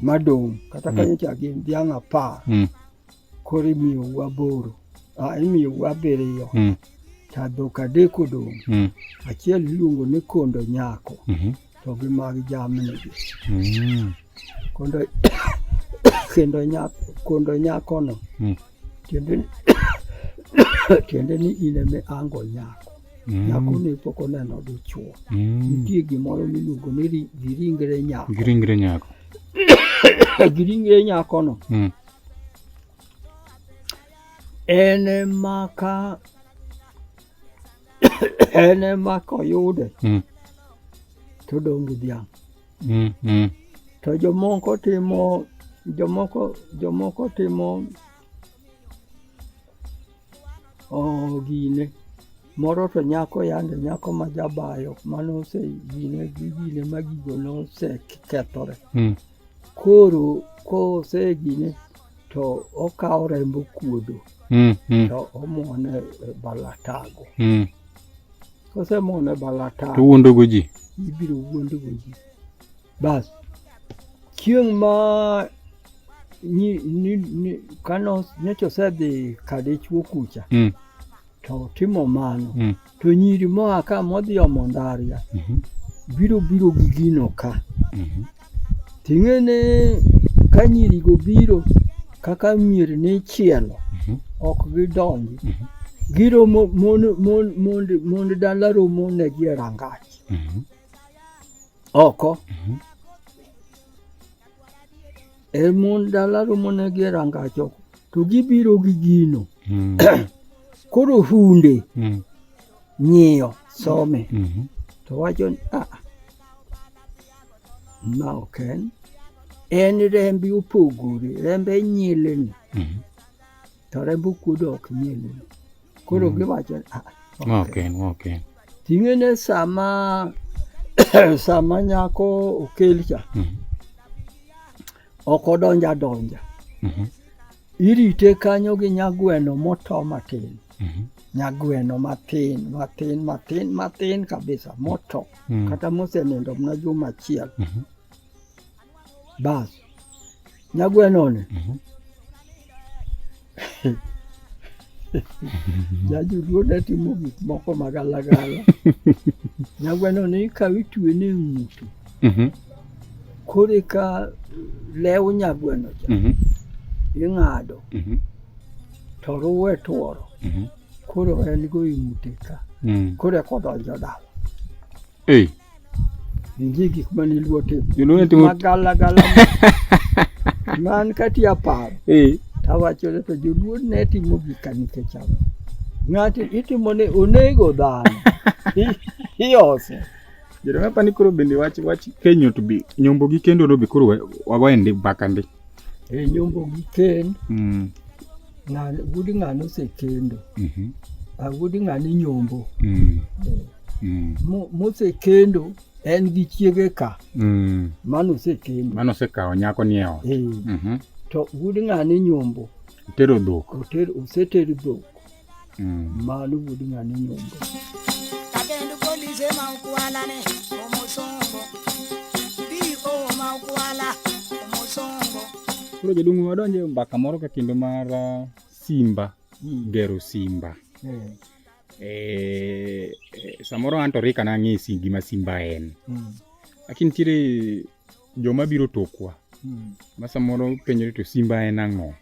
madong' kata kanyocha gin dhiang' 10 koro imiyowu 8 imiyowu 7 to dhok 3 odong'. Achiel iluongo ni kondo nyako to gi mag jamnigi. Kondo nyakono tiende ni in ema ango nyako. Nyako ne pok oneno dichuo. Nitie gimoro miluongo ni giringre nyako. Giringre nyakono en ema koyude to dong' gi dhiang'. To jomoko timo gine moro to nyako yande nyako ma jabayo mano gine ma gigo nosekethore. Koro kosegine to okawo rembo kuodo to omuone balatago. Kosemuone balatago to wuondogo ji. Ibiro wuondogo ji. Bas chieng' ma kano nyocha osedhi kadichuo kucha to timo mano to nyiri moa ka modhi omo ndaria biro gi gino ka. Ting'ene ka nyirigo biro kaka mier ne chielo ok gidonji. Giromo mond dala romo negi e rangach oko. Mond dala romo negi e rangach oko to gibiro gi gino. Koro hunde ng'iyo some to wacho ni ma ok en rembi opogore. Rembe nyilni to rembo kuodo ok nyilni. Koro giwacho ok. Ting'ene sama nyako okel cha ok odonja. Irite kanyo gi nyagweno moto matin. Nyagweno matin kabisa moto kata mosenindo mna juma achiel. Bas nyagweno ne jajuluoda timo gik moko magalagala. Nyagweno ne ikawo itwene ng'uto. Koro ka lew nyagweno cha ing'ado to ruwe tuoro. Koro en go ng'ute ka. Koro kodonjo dala. Ingi gik mane luote. Joluo timo magala man kati apar. Tawacho to joluo ne timo gik nikech ng'ato itimo ne onego dhano. Iyose. Jero pani koro bende wach kenyo to bi nyombo gi kendo no be koro wawendi bakandi. Nyombo gi kendo. Ng'ano gudi ng'ano sekendo. Agudi ng'ani nyombo. Mosekendo en gi chiege ka. Mano sekendo. Mano sekawo nyako nieo. To gudi ng'ani nyombo. Tero dhok. Osetero dhok. Mano gudi ng'ani nyombo. Kakendo polise ma ukwala ne omosongo. Biko ma ukwala omosongo. Kuro jodungu wadonje mbaka moro ka kendo mar simba. Gero simba. Samoro anto rika na ng'isi gima simba en. Lakini tire joma biro tokwa. Ma samoro penjore to simba en ang'o.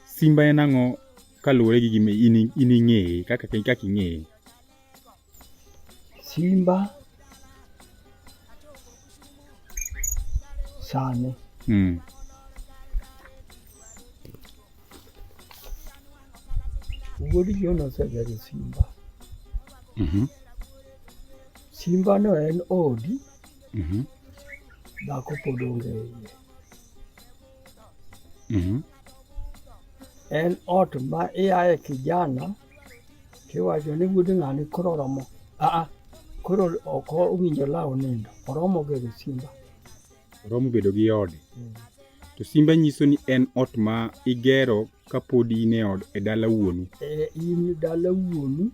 Simba en ang'o kaluwore gi gima ing'eye kaka ing'eye. Simba sane. Wuodi Jono osegero simba. Simba no en odi. Dhako pod onge iye. En ot ma iaye kijana tiwacho ni wuodi ng'ani koro romo. Koro ok owinjo law nindo. Oromo gero simba. Oromo bedo gi ode. To simba nyiso ni en ot ma igero kapod in e dala wuonu. In dala wuonu.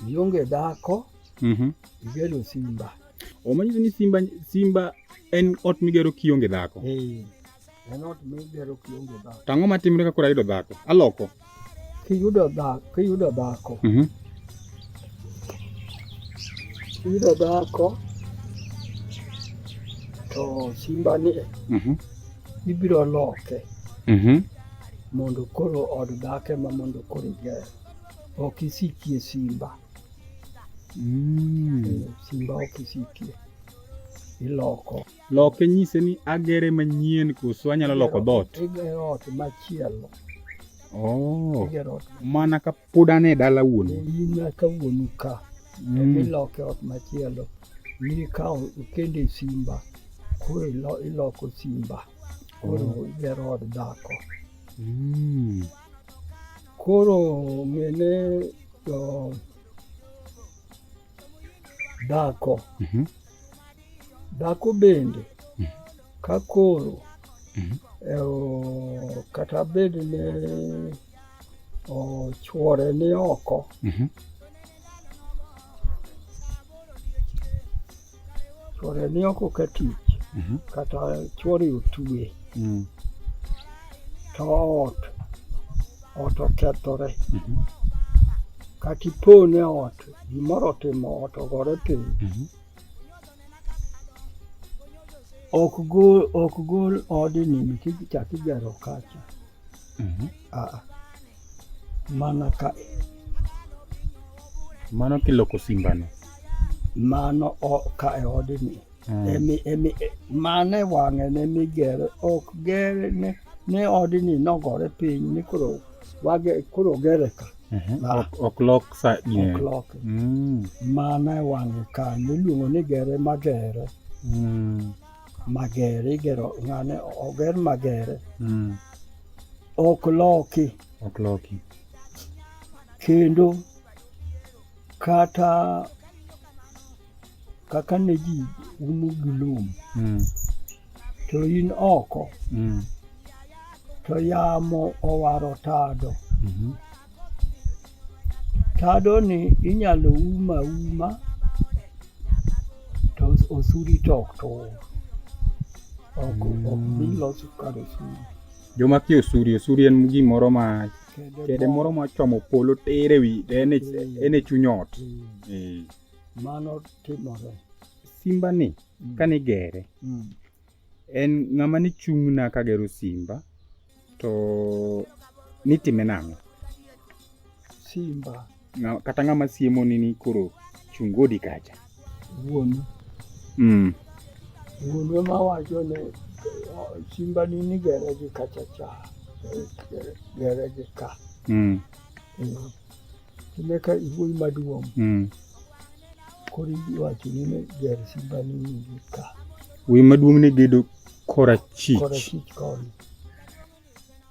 Ionge dhako. Igero simba. Manyiso ni simba en ot migero kionge dhako. En ot migero kionge dhako. Tang'o matimre ka koro ayudo dhako? Aloko. Kiyudo dhako. Kiyudo dhako. To simba ni ibiro loke. Mondo koro od dhake ma mondo koro igero. Ok isikie simba. Simba ok isikie. Iloko. Loke nyise ni agere manyien koso anyalo loko dhot. Igero ot machielo. Mana ka pod ane dala wuonu. In ka wuonu ka. Iloke ot machielo. Ikawo kende simba. Koro iloko simba. Koro igero od dhako. Koro ng'ene dhako. Dhako bende ka koro kata bed ne chuore ni oko. Chuore ni oko ka tich. Kata chuore otwe. To ot okethore. Kata ipone ot. Gimoro timo ot ogore piny. Ok gol odni kichak igero kacha. Mana ka. Mano kiloko simbano. Mano ka e odni. Mane wang'e ne migere. Ok gere ne odni nogore piny ni koro gere ka. Ok lok sa ok lok. Mane wang'e ka niluongo ni gere magere. Magere igero ng'ane oger magere. Ok loki. Kendo kata kaka ne ji umo gi lum. To in oko. To yamo owaro tado. Tado ni inyalo uma to osuri tok to. Ok biloso kar osuri. Joma ki osuri en gimoro ma kede moro ma chomo polo tere wi en e chuny ot. Mano timore. Simba ni kane gere. En ng'ama ni chung'na ka gero simba to nitime nang'o? Simba. Kata ng'ama siemo ni koro chungodi kacha. Wuonu. Wuonwa mawacho ni simba ni gere gi kacha cha. Gere gi ka. Ka iwuoyi maduong'. Koro iwacho ni ger simba ni gi ka. Wuoyi maduong' ni gedo korachich. Korachich koni.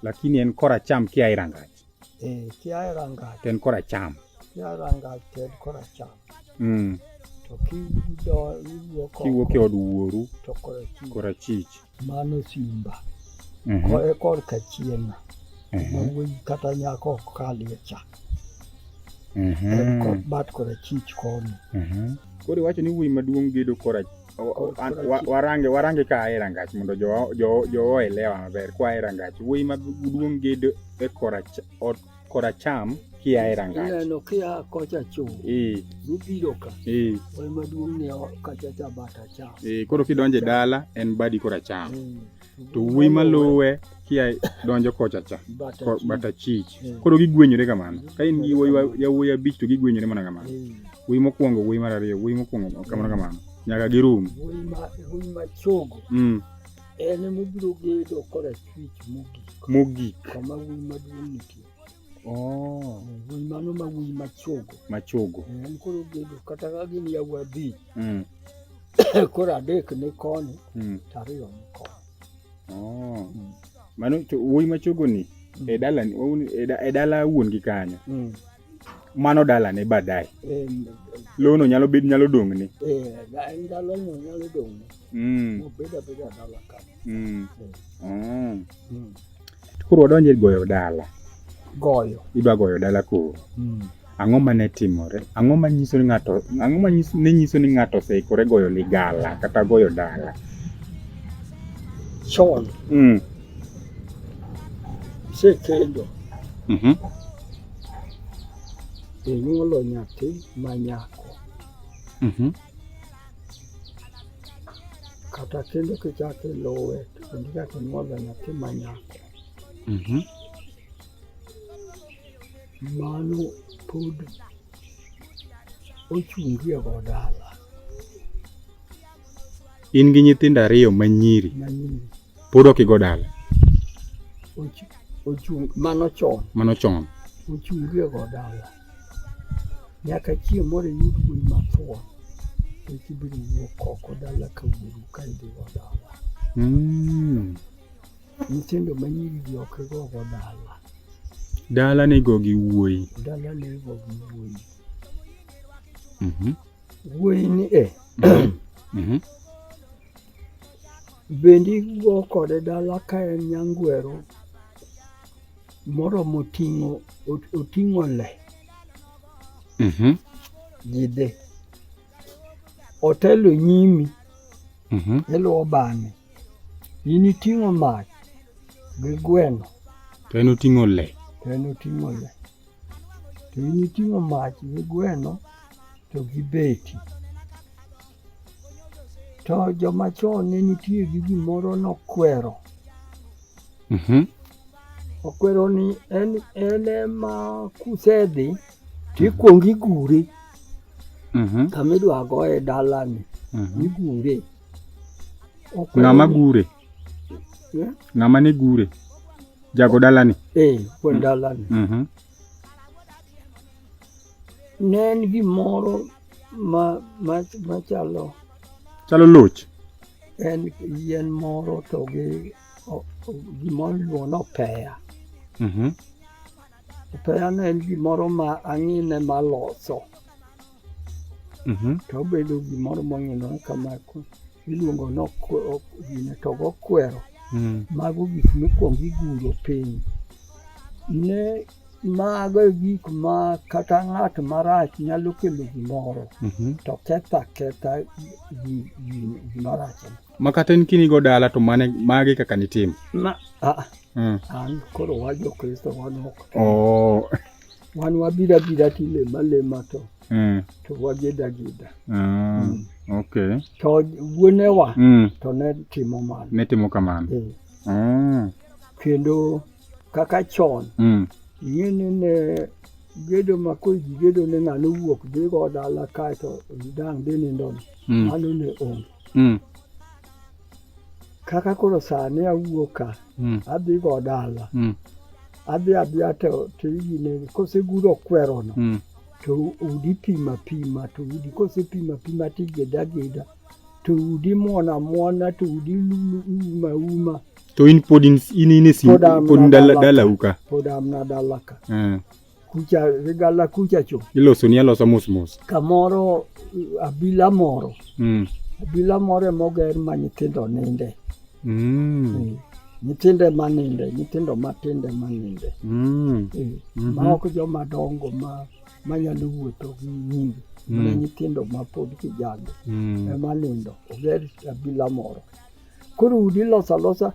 Lakini en koracham kia irangach. Kia irangach. En koracham. Kia irangach to en koracham. To kiwuok e od wuoru to korachich. Mano simba. Koe kor kachien. Wuoyi kata nyako ok kalie cha. En bat korachich koni. Koro iwacho ni wuoyi maduong' gedo warange ka irangach mondo jo elewa maber kwa irangach. Wuoyi maduong' gedo e koracham kia irangach. Neno kia kocha cho. Rubiro ka. Wuoyi maduong' ni kacha cha bata cha. Koro kidonje dala en badi koracham. To wuoyi maluwe kia donjo kocha cha bata chich. Koro gigwenyore kamano. Ka in gi wuoyi abich to gigwenyore mana kamano. Wuoyi mokwongo, wuoyi mar ariyo, wuoyi mokwongo kamano. Nyaka girum. Wuoyi machogo. En mobiro gedo korachwich mogik. Kama wuoyi maduong' nitie. Wuoyi mano ma wuoyi machogo. En koro gedo kata ka gin yawuoyi abich. Koro adek ni koni, to ariyo ni koni. Mano to wuoyi machogo ni e dala wuon gi kanyo. Mano dala ne badai. Lono nyalo dong' ni. Dala no nyalo dong' ni. Beda dala ka. Koro wadonje goyo dala. Idwa goyo dala koro. Ang'o mane timore? Ang'o manyiso ni ng'ato oseikore goyo ligala kata goyo dala? Chon. Sekendo. Inyuolo nyathi manyako. Kata kendo kichako iluwe, kendo kichako inyuolo nyathi manyako. Mano pod ochungi e dala. In gi nyithindo ariyo manyiri. Pod ok igo dala. Mano chon. Ochungi e dala. Nyaka chieng' moro yud wuoyi mathuon. Kibiro wuok oko dala ka wuoru ka idhi go dala. Nyithindo manyiri gi ok igo dala. Dala ne go gi wuoyi. Wuoyi ni bendi go kode dala ka en nyangwero moro oting'o le. Gidhe. Otelo nyimi. Iluwo bang'e. In iting'o mach gi gweno. To en oting'o le. To in iting'o mach gi gweno to gi beti. To joma chon ne nitie gi gimoro nokwero. Okwero ni en ema kusedhi tikwongo igure. Kama idwa goye dala ni. Igure. Ng'ama gure? Ng'ama ne gure? Jago dala ni? Wuon dala ni. Ne en gimoro machalo. Chalo loch? En yien moro to gi gimoro iluongo ni opeya. Opeya ne en gimoro ma ang'ine maloso. To obedo gimoro mong'inore kama iluongo ni to gokwero. Mago gik mikwongo iguro piny. Ne mago gik ma kata ng'at marach nyalo kelo gimoro. To ketha gimarach. Makata en kinigo dala to mage kaka nitimo? An koro wajo Kristo wanok. Wan wabira tilema to wageda. Okay. To wuonewa to ne timo mano. Ne timo kamano. Kendo kaka chon. Yene ne gedo makoji gedo ne ng'ano wuok dhigo dala kae to dang' dhi nindo. Mano ne onge. Kaka koro sani awuok ka, adhi go dala. Adhi adhiya to igine koseguro kwerono. To udi pima to udi kosepima tigeda geda. To udi muona to udi uma. To in pod dala uka. Pod amna dala ka. Kucha regala kucha cho. Iloso mos. Kamoro abila moro. Abila moro moger ma nyithindo ninde. Nyithindo matinde maninde. Ma ok joma dongo manyalo wuotho gi nyingi. Mana nyithindo ma pod kijande. Ema nindo. Oger abila moro. Koro udi losa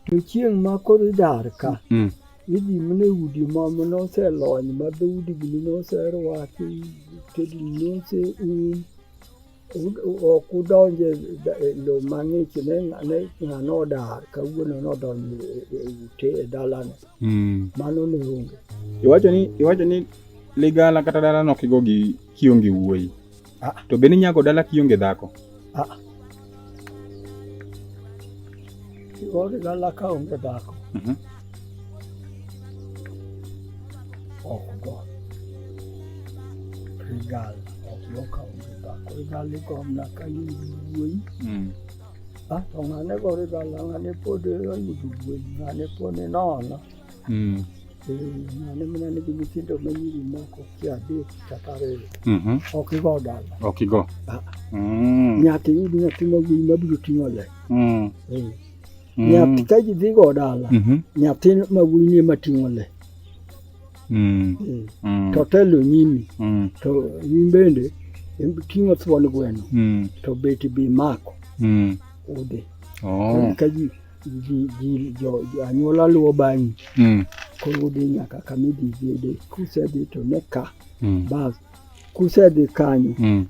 to chieng' ma koro idar ka. Idhi mne udi ma noselony ma dhoudi gi noserwaki kedi nose ok udonje lo mang'ich ne ng'ano dar kawuono nodonjo ute e dalano. Mano ne onge. Iwacho ni ligala kata dala no kigo gi kionge wuoyi. To bende nyago dala kionge dhako. Kigo ligala ka onge dhako. Ok go. Rigala ok go ka onge dhako. Rigala igomna ka wuoyi. To ng'ane go rigala ng'ane pod oyudo wuoyi. Ng'ane pod ni nono. Ng'ane mana nigi nyithindo manyiri moko kia adek kata ariyo. Ok igo dala. Ok igo. Nyaka iyud nyathi ma wuoyi mabiro ting'o le. Nyathi ka ji dhi go dala, nyathi ma wuoyi ni ema ting'o le. To telo nyimi. To in bende ting'o thuon gweno. To beti bi mako. Udhi. Ka ji anyuola luwo bang'i. Koro udhi nyaka kamidhi bede. Kusedhi to ne ka. Bas. Kusedhi kanyo.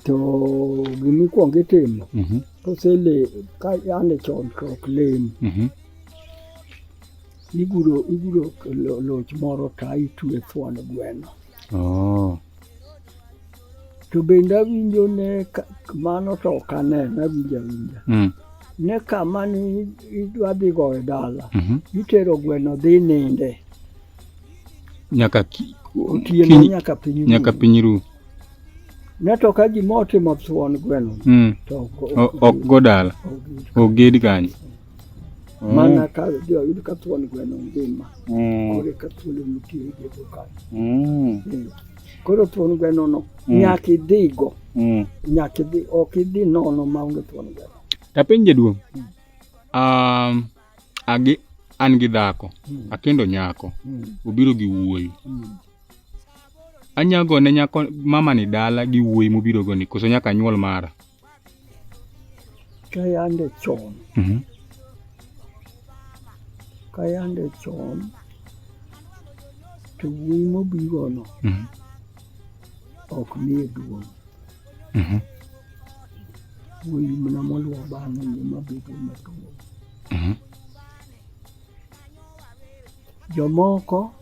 To gimikwongo itimo. Kosele ka yande chon to ok lem. Iguro loch moro to itwe thuon gweno. To bende awinjo ne mano to ok aneno awinja. Ne kama ni idwa dhi goyo dala. Itero gweno dhi ninde. Nyaka piny ru. Ne to ka gima otimo thuon gweno. To ok go dala. Oged kanyo. Mana ka oyud ka thuon gweno ngima. Kore ka thuon nitie gedo kanyo. Koro thuon gweno no nyaka idhigo. Nyaka idhi ok idhi nono maonge thuon gweno. Tapiny jaduong'. An gi dhako. Akendo nyako. Obiro gi wuoyi. Anyago ne nyako mama ni dala gi wuoyi mobiro go ni koso nyaka nyuol mara. Kayande chon. To wuoyi mobiro no. Ok miye duong'. Wuoyi mana moluwo bang'e ema bedo maduong'. Jomoko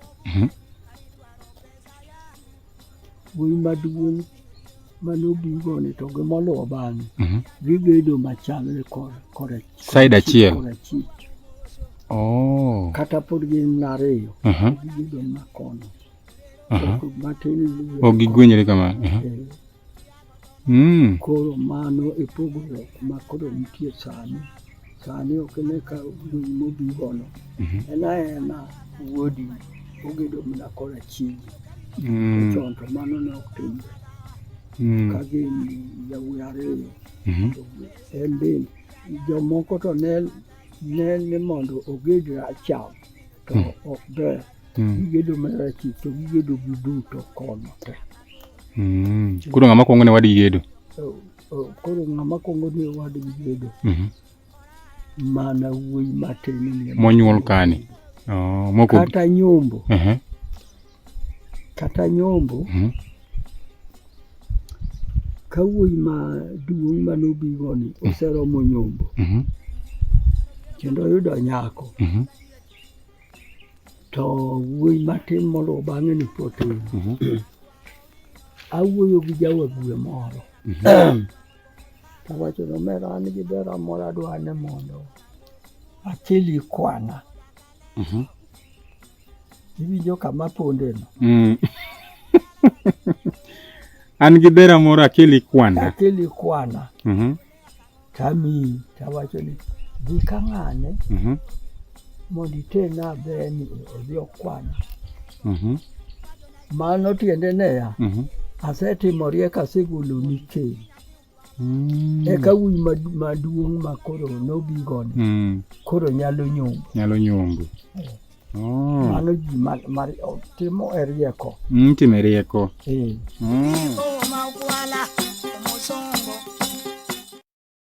wuoyi maduong' manobigo ni to gimoluwo bang'e gibedo machalre kore side achiel. Kata pod gin ariyo. Gibedo makono. Ok gigwenyre kamano. Koro mano e pogruok ma koro nitie sani. Sani ok ne ka wuoyi mobigo no. Ena wuodi ogedo mana kora chigi. Chon to mano ne ok timre. Ka gin yawuoyi ariyo. En bende jomoko to ne mondo oged racham. To ok ber. Gigedo mana chigi to gigedo giduto kono te. Koro ng'ama kongo ne wadi gedo. Koro ng'ama kongo ne wadi gedo. Mana wuoyi matin monyuol kani. Moko kata nyombo. Kata nyombo. Ka wuoyi maduong' manobigo ni oseromo nyombo. Kendo oyudo nyako. To wuoyi matin moluwo bang'e ni potin. Awuoyo gi jawagwe moro. Tawacho no mera an gi bera mora dwane mondo akeli kwana. Iwinjo kama ponde no. An gi bera mora akeli kwana. Akeli kwana. Tami tawacho ni di kang'ane. Mondo itena beni odhi okwana. Mano tiende neya. Asetimo rieka segolo nikech. Eka wuyi maduong' ma koro nobigone. Koro nyalo nyombo. Mano ji timo e rieko. Timo e rieko. Ma ukwala,